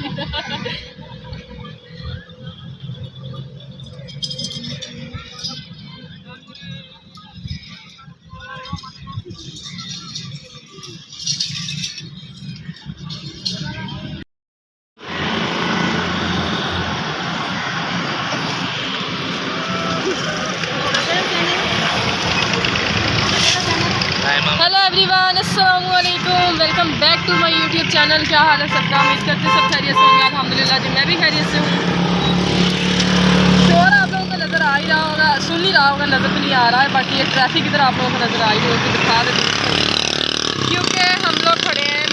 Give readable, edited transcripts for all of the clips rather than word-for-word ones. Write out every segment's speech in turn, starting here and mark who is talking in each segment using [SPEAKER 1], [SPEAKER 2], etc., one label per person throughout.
[SPEAKER 1] Hello everyone, अस्सलाम वालेकुम, welcome back to my YouTube channel. क्या हाल है सबका? उम्मीद करते सब खैरियत से होंगे। अल्हम्दुलिल्लाह जी, मैं भी खैरियत से हूँ। शोर आप लोगों को नज़र आ ही रहा होगा, सुन ही रहा होगा, नज़र तो नहीं आ रहा है। बाकी ये ट्रैफिक इधर आप लोगों को नज़र आ ही होगी, दिखा देते क्योंकि हम लोग खड़े हैं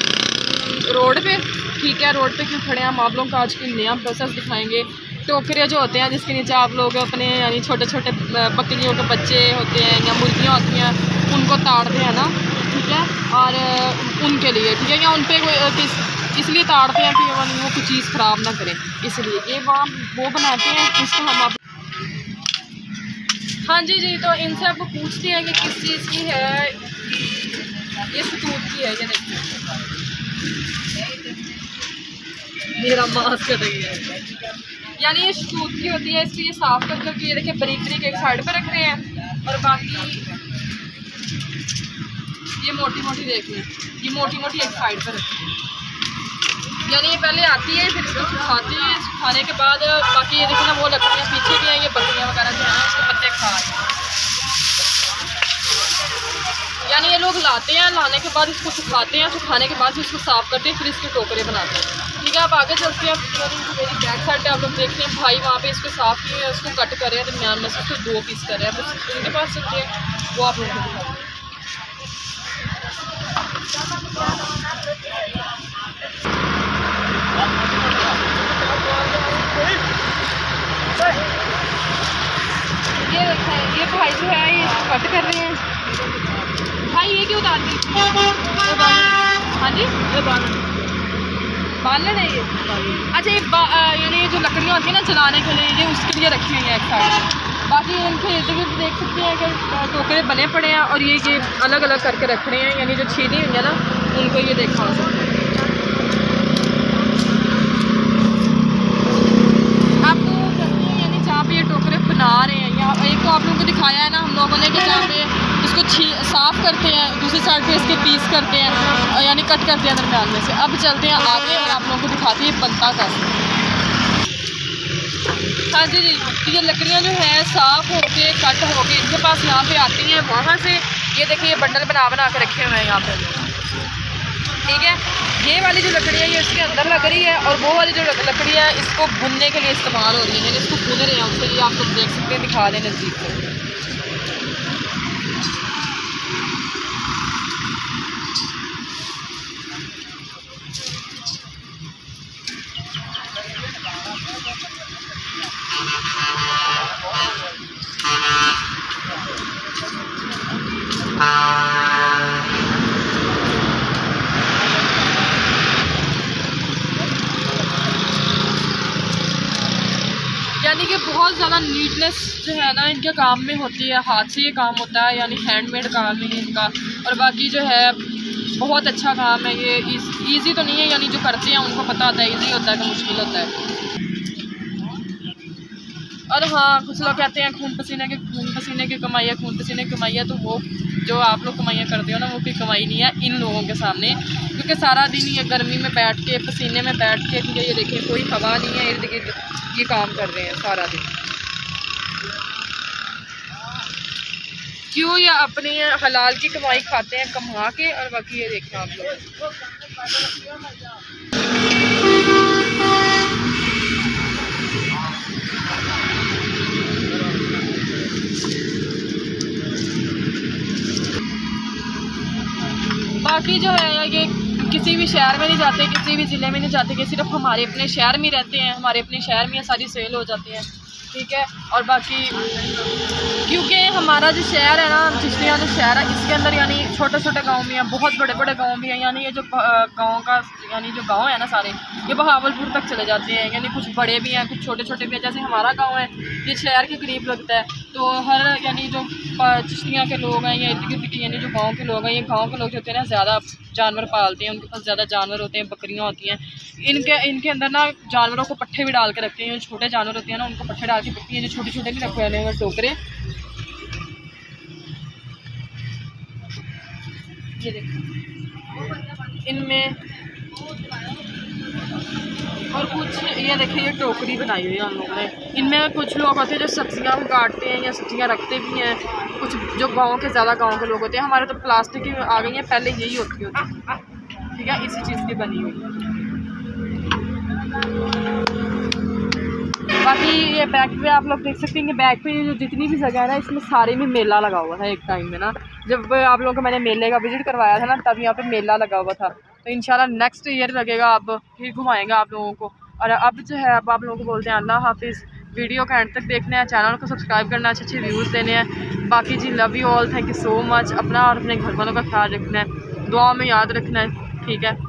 [SPEAKER 1] रोड पे। ठीक है, रोड पे क्यों खड़े हैं हम आप लोगों को आज की नया प्रोसेस दिखाएँगे। टोकरे जो होते हैं जिसके नीचे आप लोग अपने यानी छोटे छोटे बकरियों के बच्चे होते हैं या मुर्गियाँ होती हैं, उनको ताड़ते हैं ना, ठीक है, और उनके लिए, ठीक है, या उन पर इसलिए ताड़ते हैं कि वो कुछ चीज़ ख़राब ना करें, इसलिए ये वो बनाते हैं। इसको हम आप हाँ जी जी, तो इनसे आपको पूछते हैं कि किस चीज़ की है। ये शतूत की है, ये देखिए मेरा मास्क कट गया। यानी ये शतूत की होती है, इसलिए साफ़ कर करके ये देखिए बारीक बारीक एक साइड पर रख रहे हैं, और बाकी ये मोटी मोटी देख लें, ये मोटी मोटी एक साइड पर रखते हैं। यानी ये पहले आती है, फिर इसको सुखाते हैं, सुखाने के बाद बाकी ये देखिए ना वो लकड़ियाँ पीछे भी हैं, ये बकरियाँ वगैरह जो हैं उसके पत्ते खा रहे हैं। यानी ये लोग लाते हैं, लाने के बाद इसको सुखाते हैं, सुखाने के बाद फिर इसको साफ़ करते हैं, फिर इसके टोकरे बनाते हैं। ठीक है, आप आगे चलते हैं। मेरी बैक साइड पे आप लोग देखते हैं भाई वहाँ पे इसको साफ़ किए हैं, उसको कट कर रहे हैं, दरमियान में से उसको 2 पीस कर रहे हैं। बस उनके पास चलते हैं, वो आप लोगों को दिखाते हैं। ये देखें, ये भाई जो है ये कट कर रहे हैं। भाई ये क्यों उतार दी? हाँ जी, ये बालन है ये। अच्छा, ये यानी ये जो लकड़ियाँ होती हैं ना जलाने के लिए, ये उसके लिए रखी हुई हैं एक साइड। बाकी इनके इर्द गिर्द देख सकते हैं कि टोकरे बने पड़े हैं, और ये अलग अलग करके रख रहे हैं। यानी जो छीनी हुई है ना, उनको ये देखा हो सकता है। आप तो करते हैं यानी जहाँ पे ये टोकरे बना रहे हैं, यहाँ एक तो आप लोगों को दिखाया है ना हम लोगों ने कि जहाँ पे इसको साफ़ करते हैं, दूसरी साइड पे इसके पीस करते हैं, यानी कट करते हैं दरम्यान में से। अब चलते हैं आगे और आप लोगों को दिखाते हैं बनता कैसे। हाँ जी जी, तो ये लकड़ियाँ जो है साफ़ होके कट होके इनके पास यहाँ पे आती हैं। वहाँ से ये देखिए ये बंडल बना बना के रखे हुए हैं यहाँ पे, ठीक है। ये वाली जो लकड़ी है ये इसके अंदर लग रही है, और वो वाली जो लकड़ी है इसको भुनने के लिए इस्तेमाल हो रही है, इसको भुन रहे हैं। उसके लिए आप लोग देख सकते हैं, दिखा दें नज़दीक से। यानी कि बहुत ज़्यादा नीटनेस जो है ना इनके काम में होती है, हाथ से ये काम होता है, यानी हैंडमेड काम है इनका। और बाकी जो है बहुत अच्छा काम है ये। इजी तो नहीं है, यानी जो करते हैं उनको पता होता है इजी होता है कि मुश्किल होता है। और हाँ, कुछ लोग कहते हैं खून पसीने की कमाई है, खून पसीने की कमाई है। तो वो जो आप लोग कमाइयाँ करते हो ना, वो कोई कमाई नहीं है इन लोगों के सामने, क्योंकि सारा दिन ये गर्मी में बैठ के, पसीने में बैठ के, ठीक है, ये देखिए कोई हवा नहीं है इर्द गिर्द, ये काम कर रहे हैं सारा दिन। क्यों? या अपनी हलाल की कमाई खाते हैं कमा के, और बाकी ये देखें आप लोग। बाकी जो है ये किसी भी शहर में नहीं जाते, किसी भी ज़िले में नहीं जाते, कि सिर्फ हमारे अपने शहर में रहते हैं, हमारे अपने शहर में सारी सेल हो जाती हैं। ठीक है। और बाकी क्योंकि हमारा जो शहर है ना, चिश्तियाँ जो शहर है, इसके अंदर यानी छोटे छोटे गांव भी हैं, बहुत बड़े बड़े गांव भी हैं। यानी ये जो गांव का यानी जो गांव है ना सारे, ये बहावलपुर तक चले जाते हैं। यानी कुछ बड़े भी हैं, कुछ छोटे छोटे भी हैं। जैसे हमारा गांव है ये शहर के करीब लगता है, तो हर यानी जो चिश्तियाँ के लोग हैं या इर्द गिर्द के यानी जो गाँव के लोग हैं, ये गाँव के लोग जो होते हैं ना ज़्यादा जानवर पालते हैं, उनके पास ज़्यादा जानवर होते हैं, बकरियाँ होती हैं। इनके अंदर ना जानवरों को पट्ठे भी डाल के रखते हैं। जो छोटे जानवर होते हैं ना, उनको पट्ठे डाल के रखते हैं। जो छोटे छोटे नहीं रखे हुए हैं टोकरे, ये देखो इनमें। और कुछ ये देखिए, ये टोकरी बनाई हुई है हम लोगों ने। इनमें कुछ लोग होते हैं जो सब्जियां काटते हैं या सब्जियां रखते भी हैं। कुछ जो गांव के ज़्यादा गांव के लोग होते हैं, हमारे तो प्लास्टिक की आ गई हैं, पहले यही होती है, ठीक है, इसी चीज़ की बनी हुई है। बाकी ये बैक पे आप लोग देख सकते हैं कि बैक पे जो जितनी भी जगह है ना, इसमें सारे में मेला लगा हुआ था एक टाइम में ना। जब आप लोगों को मैंने मेले का विजिट करवाया था ना, तब यहाँ पे मेला लगा हुआ था। तो इंशाल्लाह नेक्स्ट ईयर लगेगा, अब फिर घुमाएंगे आप लोगों को। और अब जो है अब आप लोगों को बोलते हैं अल्लाह हाफिज़। वीडियो का एंड तक देखना है, चैनल को सब्सक्राइब करना है, अच्छे अच्छे व्यूज़ देने हैं। बाकी जी love you all, thank you so much. अपना और अपने घर वालों का ख्याल रखना है, दुआ में याद रखना है, ठीक है।